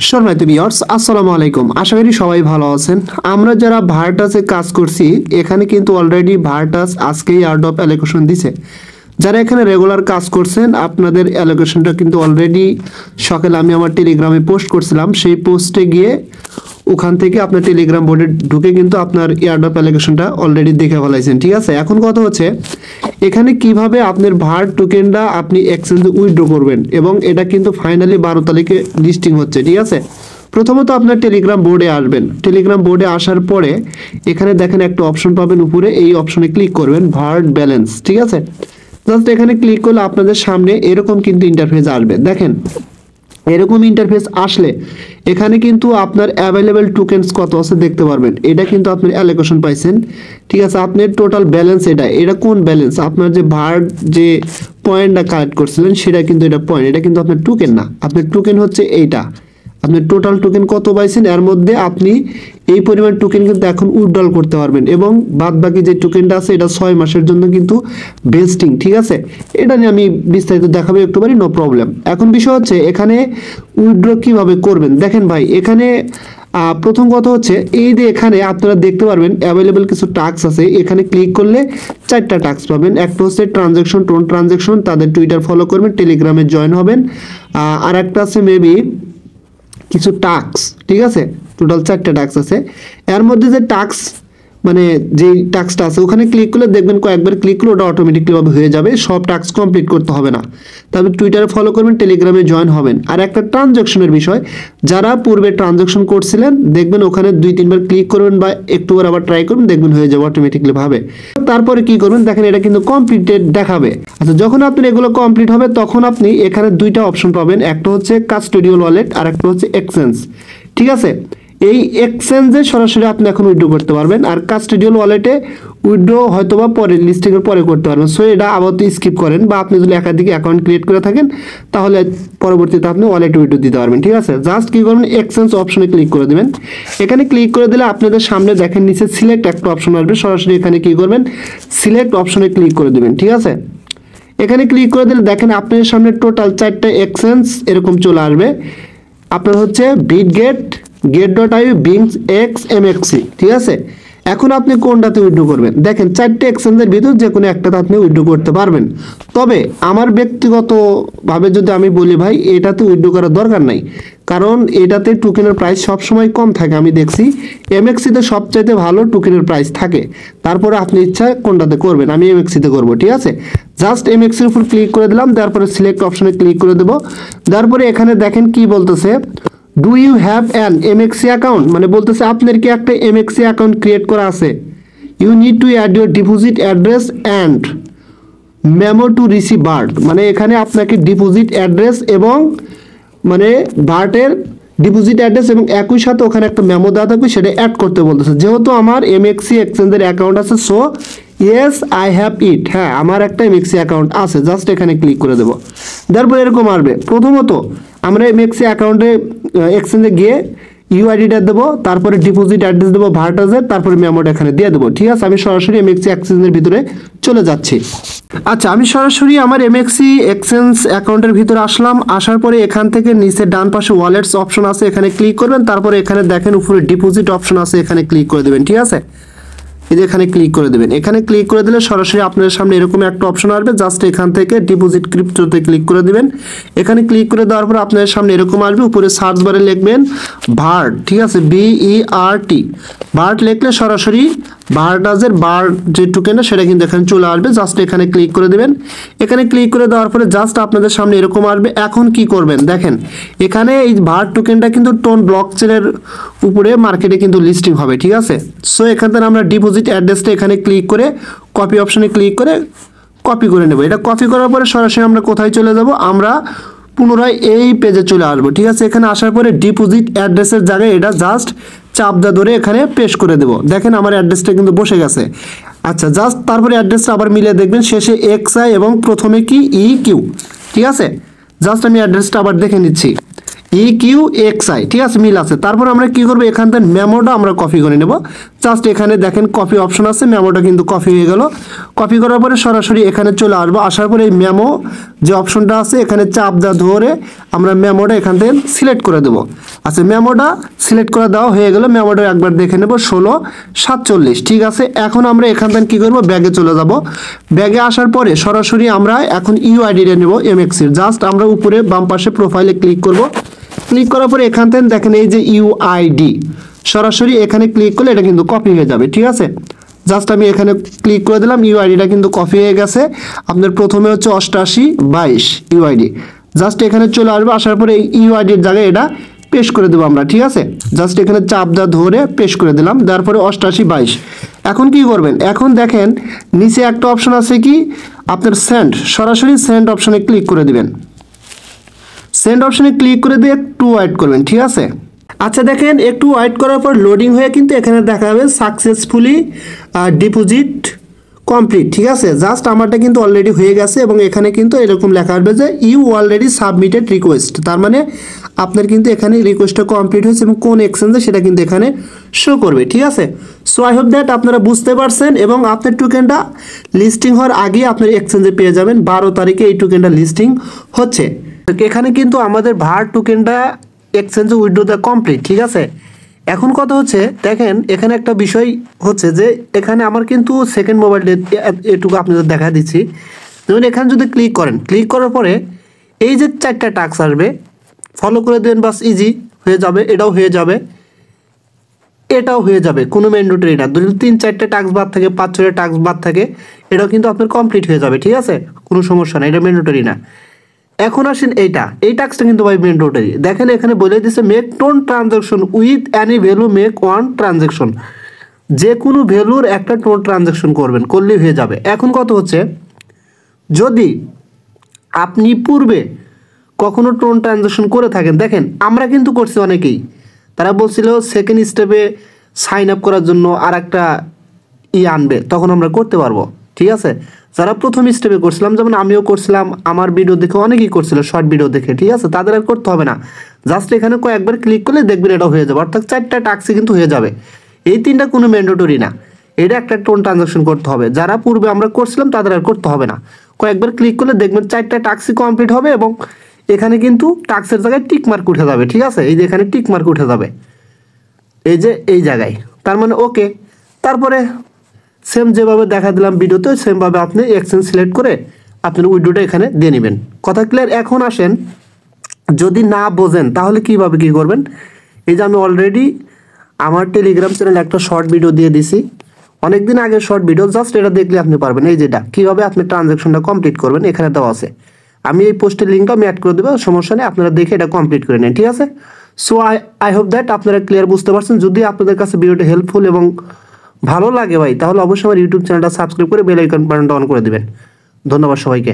সম্মানিত ভিউয়ার্স, আসসালামু আলাইকুম। আশা করি সবাই ভালো আছেন। আমরা যারা ভার্টাসে কাজ করছি এখানে কিন্তু অলরেডি ভার্টাস আজকেই এয়ারড্রপ অ্যালোকেশন দিছে। যারা এখানে রেগুলার কাজ করছেন আপনাদের অ্যালোকেশনটা কিন্তু অলরেডি সকালে আমি আমার টেলিগ্রামে পোস্ট করছিলাম। সেই পোস্টে গিয়ে ওখান থেকে আপনার টেলিগ্রাম বোর্ডে ঢুকে কিন্তু আপনার এয়ারড্রপ অ্যালোকেশনটা অলরেডি দেখে ফেলাইছেন। ঠিক আছে, এখন কথা হচ্ছে এখানে কিভাবে আপনার ভার টোকেনটা আপনি এক্সচেঞ্জে উইথড্র করবেন এবং এটা কিন্তু ফাইনালি 12 তারিখে লিস্টিং হচ্ছে। ঠিক আছে, প্রথমত আপনার টেলিগ্রাম বোর্ডে আসবেন। টেলিগ্রাম বোর্ডে আসার পরে এখানে দেখেন একটা অপশন পাবেন উপরে, এই অপশনে ক্লিক করবেন ভার্ট ব্যালেন্স। ঠিক আছে, জাস্ট এখানে ক্লিক করলে আপনাদের সামনে এরকম কিন্তু ইন্টারফেস আসবে। দেখেন এরকম ইন্টারফেস আসলে এখানে কিন্তু আপনার অ্যাভেলেবেল টোকেনস কত আছে দেখতে পারবেন। এটা কিন্তু আপনার অ্যালোকেশন পাইছেন। ঠিক আছে, আপনার টোটাল ব্যালেন্স এটা কোন ব্যালেন্স, আপনার যে ভার্ট যে পয়েন্টটা কালেক্ট করছিলেন সেটা কিন্তু এটা পয়েন্ট, এটা কিন্তু আপনার টোকেন না। আপনার টোকেন হচ্ছে এইটা, আপনার টোটাল টোকেন কত পাইছেন এর মধ্যে আপনি এই পরিমাণ টোকেন কিন্তু এখন উইথড্রল করতে পারবেন এবং বাদ বাকি যে টোকেনটা আছে এটা 6 মাসের জন্য কিন্তু ভেস্টিং। ঠিক আছে, এটা নিয়ে আমি বিস্তারিত দেখাবো একটুবারই, নো প্রবলেম। এখন বিষয় হচ্ছে এখানে উইথড্র কিভাবে করবেন। দেখেন ভাই, এখানে প্রথম কথা হচ্ছে এই যে এখানে আপনারা দেখতে পারবেন অ্যাভেলেবেল কিছু টাস্ক আছে। এখানে ক্লিক করলে 4টা টাস্ক পাবেন। একটা হচ্ছে ট্রানজ্যাকশন, টোন ট্রানজ্যাকশন, তাদের টুইটার ফলো করবেন, টেলিগ্রামে জয়েন হবেন। আর একটা আছে মেবি কিছু টাস্ক। ঠিক আছে, টোটাল 4টা টাস্ক আছে। এর মধ্যে যে টাস্ক মানে যেই টাস্কটা আছে ওখানে ক্লিক করলে দেখবেন কয়েকবার ক্লিক করলে ওটা অটোমেটিকলি হয়ে যাবে, সব টাস্ক কমপ্লিট করতে হবে না। তারপর টুইটারে ফলো করবেন, টেলিগ্রামে জয়েন হবেন। আর একটা ট্রানজ্যাকশনের বিষয়, যারা পূর্বে ট্রানজ্যাকশন করছিলেন দেখবেন ওখানে 2-3 বার ক্লিক করবেন বা একটুবার আবার ট্রাই করবেন, দেখবেন হয়ে যাবে অটোমেটিকলি ভাবে। তারপরে কি করবেন দেখেন এটা কিন্তু কমপ্লিটেড দেখাবে। আচ্ছা, যখন আপনার এগুলো কমপ্লিট হবে তখন আপনি এখানে 2টা অপশন পাবেন, একটা হচ্ছে কাস্টোডিয়াল ওয়ালেট আর একটা হচ্ছে এক্সচেঞ্জ। ঠিক আছে, এই এক্সচেঞ্জে সরাসরি আপনি এখন উইথড্র করতে পারবেন আর কাস্টোডিয়াল ওয়ালেটে উইথড্র হয়তোবা পরে লিস্টিংয়ের পরে করতে পারবেন। সো এটা আপাতত স্কিপ করেন, বা আপনি যদি একাধিক অ্যাকাউন্ট ক্রিয়েট করে থাকেন তাহলে পরবর্তীতে আপনি ওয়ালেটে উইথড্র দিতে পারবেন। ঠিক আছে, জাস্ট কি করবেন এক্সচেঞ্জ অপশনে ক্লিক করে দেবেন। এখানে ক্লিক করে দিলে আপনাদের সামনে দেখেন নিচে সিলেক্ট একটা অপশন আসবে, সরাসরি এখানে কি করবেন সিলেক্ট অপশনে ক্লিক করে দেবেন। ঠিক আছে, এখানে ক্লিক করে দিলে দেখেন আপনাদের সামনে টোটাল 4টা এক্সচেঞ্জ এরকম চলে আসবে। আপনার হচ্ছে বিটগেট, get.io, বিংস, এক্স, এমএক্সি। ঠিক আছে, এখন আপনি কোনটাতে উইথড্র করবেন দেখেন 4টে এক্সচেঞ্জের ভিতর যে কোনো একটাতে আপনি উইথড্র করতে পারবেন। তবে আমার ব্যক্তিগতভাবে যদি আমি বলি ভাই এটাতে উইথড্র করার দরকার নাই, কারণ এটাতে টোকেনের প্রাইস সবসময় কম থাকে। আমি দেখছি এমএক্সিতে সবচাইতে ভালো টোকেনের প্রাইস থাকে। তারপরে আপনি ইচ্ছা কোনটাতে করবেন, আমি এমএক্সিতে করবো। ঠিক আছে, জাস্ট এমএক্সির উপর ক্লিক করে দিলাম, তারপরে সিলেক্ট অপশনে ক্লিক করে দেবো। তারপরে এখানে দেখেন কি বলতেছে, do you have an MXI account, মানে বলতেছে আপনার কি একটা এমএক্সি অ্যাকাউন্ট ক্রিয়েট করা আছে। You need to add your deposit address and memo to receive vert, মানে এখানে আপনাকে ডিপোজিট অ্যাড্রেস এবং মানে ভার্টের ডিপোজিট অ্যাড্রেস এবং একই সাথে ওখানে একটা মেমো দেওয়া থাকবে সেটা অ্যাড করতে বলতেছে। যেহেতু আমার এমএক্সি এক্সচেঞ্জের অ্যাকাউন্ট আছে, so yes I have it, হ্যাঁ আমার একটা এমএক্সি অ্যাকাউন্ট আছে। জাস্ট এখানে ক্লিক করে দেবো। তারপর এরকম আসবে, প্রথমত আমরা এমএক্সি অ্যাকাউন্টে এক্সচেঞ্জে গিয়ে ইউআইডিটা দেবো, তারপরে ডিপোজিট অ্যাড্রেস দেবো ভার্টাসের, তারপরে মেমোটা এখানে দিয়ে দেবো। ঠিক আছে, আমি সরাসরি এমএক্সি এক্সচেঞ্জের ভিতরে চলে যাচ্ছি। আচ্ছা, আমি সরাসরি আমার এমএক্সি এক্সচেঞ্জ অ্যাকাউন্টের ভিতরে আসলাম। আসার পরে এখান থেকে নিচে ডান পাশে ওয়ালেটস অপশন আছে, এখানে ক্লিক করবেন। তারপরে এখানে দেখেন উপরে ডিপোজিট অপশন আছে, এখানে ক্লিক করে দেবেন। ঠিক আছে, এই যে এখানে ক্লিক করে দেবেন। এখানে ক্লিক করে দিলে সরাসরি আপনাদের সামনে এরকম একটা অপশন আসবে, জাস্ট এখান থেকে ডিপোজিট ক্রিপ্টোতে ক্লিক করে দিবেন। এখানে ক্লিক করে দেওয়ার পর আপনাদের সামনে এরকম আসবে, উপরে সার্চ বারে লিখবেন ভার্ট। ঠিক আছে, BERT, ভার্ট লিখলে সরাসরি ভার্টাসের যে টোকেনটা সেটা কিন্তু এখানে চলে আসবে। জাস্ট এখানে ক্লিক করে দেবেন। এখানে ক্লিক করে দেওয়ার পরে জাস্ট আপনাদের সামনে এরকম আসবে। এখন কি করবেন দেখেন এখানে এই ভার্ট টোকেনটা কিন্তু টোন ব্লকচেনের উপরে মার্কেটে কিন্তু লিস্টিং হবে। ঠিক আছে, সো এখান থেকে আমরা ডিপোজিট অ্যাড্রেসটা এখানে ক্লিক করে কপি অপশনে ক্লিক করে কপি করে নেব। এটা কপি করার পরে সরাসরি আমরা কোথায় চলে যাব, আমরা পুনরায় এই পেজে চলে আসবো। ঠিক আছে, এখানে আসার পরে ডিপোজিট অ্যাড্রেসের জায়গায় এটা জাস্ট চাপদা ধরে এখানে পেস্ট করে দেব। দেখেন আমার অ্যাড্রেসটা কিন্তু বসে গেছে। আচ্ছা, জাস্ট তারপরে অ্যাড্রেসটা আবার মিলিয়ে দেখবেন শেষে XI এবং প্রথমে কি EQ। ঠিক আছে, জাস্ট আমি অ্যাড্রেসটা আবার দেখে নিচ্ছি। EQXI, ঠিক আছে, মিল আছে। তারপর আমরা কি করব, এখান থেকে মেমোটা আমরা কপি করে নেব। জাস্ট এখানে দেখেন কপি অপশন আছে, মেমোটা কিন্তু কপি হয়ে গেল। কপি করার পরে সরাসরি এখানে চলে আসবো। আসার পরে এই মেমো যে অপশনটা আছে এখানে চাপ ধরে আমরা মেমোটা এখান থেকে সিলেক্ট করে দেবো। আচ্ছা, মেমোটা সিলেক্ট করে দেওয়া হয়ে গেল। মেমোটা একবার দেখে নেব 1647, ঠিক আছে। এখন আমরা এখান থেকে কি করব, ব্যাগে চলে যাব। ব্যাগে আসার পরে সরাসরি আমরা এখন ইউআইডিটা নেব এমএক্সির। জাস্ট আমরা উপরে বাম পাশে প্রোফাইলে ক্লিক করব। ক্লিক করার পরে এখান থেকে দেখেন এই যে ইউআইডি, সরাসরি এখানে ক্লিক করলে এটা কিন্তু কপি হয়ে যাবে, ঠিক আছে। জাস্ট আমি এখানে ক্লিক করে দিলাম, ইউআইডিটা কিন্তু কপি হয়ে গেছে। আপনার প্রথমে হচ্ছে 8822 ইউআইডি। জাস্ট এখানে চলে আসবে। আসার পরে এই ইউআইডির জায়গায় এটা পেস্ট করে দেবো আমরা, ঠিক আছে। জাস্ট এখানে চাপ ধরে পেস্ট করে দিলাম, তারপরে 8822। এখন কি করবেন, এখন দেখেন নিচে একটা অপশন আছে কি আপনার সেন্ড, সরাসরি সেন্ড অপশনে ক্লিক করে দিবেন। সেন্ড অপশনে ক্লিক করে দিয়ে একটু ওয়েট করবেন, ঠিক আছে। আচ্ছা দেখেন, একটু ওয়েট করার পর লোডিং হয়ে কিন্তু এখানে দেখা যাবে সাকসেসফুলি ডিপোজিট কমপ্লিট, ঠিক আছে। জাস্ট আমারটা কিন্তু অলরেডি হয়ে গেছে এবং এখানে কিন্তু এরকম লেখা আসবে যে ইউ অলরেডি সাবমিটেড রিকোয়েস্ট। তার মানে আপনার কিন্তু এখানে রিকোয়েস্টটা কমপ্লিট হয়েছে এবং কোন এক্সচেঞ্জে সেটা কিন্তু এখানে শো করবে, ঠিক আছে। সো আই হোপ দ্যাট আপনারা বুঝতে পারছেন এবং আপনার টোকেনটা লিস্টিং হওয়ার আগে আপনার এক্সচেঞ্জে পেয়ে যাবেন। 12 তারিখে এই টোকেনটা লিস্টিং হচ্ছে। এখানে কিন্তু আমাদের ভার টোকেনটা এক্সচেঞ্জে উইথড্র দেওয়া কমপ্লিট, ঠিক আছে। এখন কথা হচ্ছে দেখেন, এখানে একটা বিষয় হচ্ছে যে এখানে আমার কিন্তু সেকেন্ড মোবাইল এটুকু আপনাদের দেখা দিচ্ছি। যেমন এখানে যদি ক্লিক করেন, ক্লিক করার পরে এই যে 4টা টাস্ক আসবে, ফলো করে দেন, বাস ইজি হয়ে যাবে। এটাও হয়ে যাবে, এটাও হয়ে যাবে, কোনো ম্যান্ডেটরি না। যদি 3-4টা টাস্ক বাদ থাকে, 5-6টা টাস্ক বাদ থাকে, এটাও কিন্তু আপনার কমপ্লিট হয়ে যাবে, ঠিক আছে, কোনো সমস্যা না, এটা ম্যান্ডেটরি না। এখন আসেন এই টাস্কটা কিন্তু ভাই ম্যান্ডেটরি। দেখেন এখানে বলে দিচ্ছে make one transaction with any value, make one transaction. যে কোনো ভ্যালুর একটা টোন ট্রানজাকশন করবেন, করলেই হয়ে যাবে। এখন কথা হচ্ছে যদি আপনি পূর্বে কখনো টোন ট্রানজাকশন করে থাকেন, দেখেন আমরা কিন্তু করছি অনেকেই, তারা বলছিল সেকেন্ড স্টেপে সাইন আপ করার জন্য আর একটা আনবে, তখন আমরা করতে পারবো, ঠিক আছে। যারা প্রথম স্টেপে করছিলাম, যেমন আমিও করছিলাম, আমার ভিডিও দেখে অনেকেই করছিল, শর্ট ভিডিও দেখে, ঠিক আছে, তাদের আর করতে হবে না। জাস্ট এখানে কয়েকবার ক্লিক করলে দেখবেন এটা হয়ে যাবে, অর্থাৎ 4টা টাস্কই কিন্তু হয়ে যাবে। এই 3টা কোনো ম্যান্ডেটরি না, এটা একটা টোন ট্রানজাকশন করতে হবে। যারা পূর্বে আমরা করছিলাম তাদের আর করতে হবে না, কয়েকবার ক্লিক করলে দেখবেন 4টা টাস্কই কমপ্লিট হবে এবং এখানে কিন্তু টাস্কের জায়গায় টিক মার্ক উঠে যাবে, ঠিক আছে। এই যে এখানে টিক মার্ক উঠে যাবে, এই যে এই জায়গায়, তার মানে ওকে। তারপরে সেম যেভাবে দেখা দিলাম ভিডিওতে, সেমভাবে আপনি এক্সচেঞ্জ সিলেক্ট করে আপনার উইড্রোটা এখানে দিয়ে নেবেন। কথা ক্লিয়ার? এখন আসেন, যদি না বোঝেন তাহলে কিভাবে কি করবেন। এই যে আমি অলরেডি আমার টেলিগ্রাম চ্যানেলে একটা শর্ট ভিডিও দিয়ে দিছি, অনেকদিন আগে শর্ট ভিডিও, জাস্ট এটা দেখলে আপনি পারবেন। এই যেটা কীভাবে আপনি ট্রানজ্যাকশনটা কমপ্লিট করবেন এখানে দেওয়া আছে। আমি এই পোস্টের লিঙ্কটা আমি অ্যাড করে দেবো, সমস্যা নেই, আপনারা দেখে এটা কমপ্লিট করে নেন, ঠিক আছে। সো আই হোপ দ্যাট আপনারা ক্লিয়ার বুঝতে পারছেন। যদি আপনাদের কাছে ভিডিওটা হেল্পফুল এবং ভালো লাগে ভাই, তাহলে অবশ্যই আমার ইউটিউব চ্যানেলটা সাবস্ক্রাইব করে বেল আইকন বাটনটা অন করে দিবেন। ধন্যবাদ সবাইকে।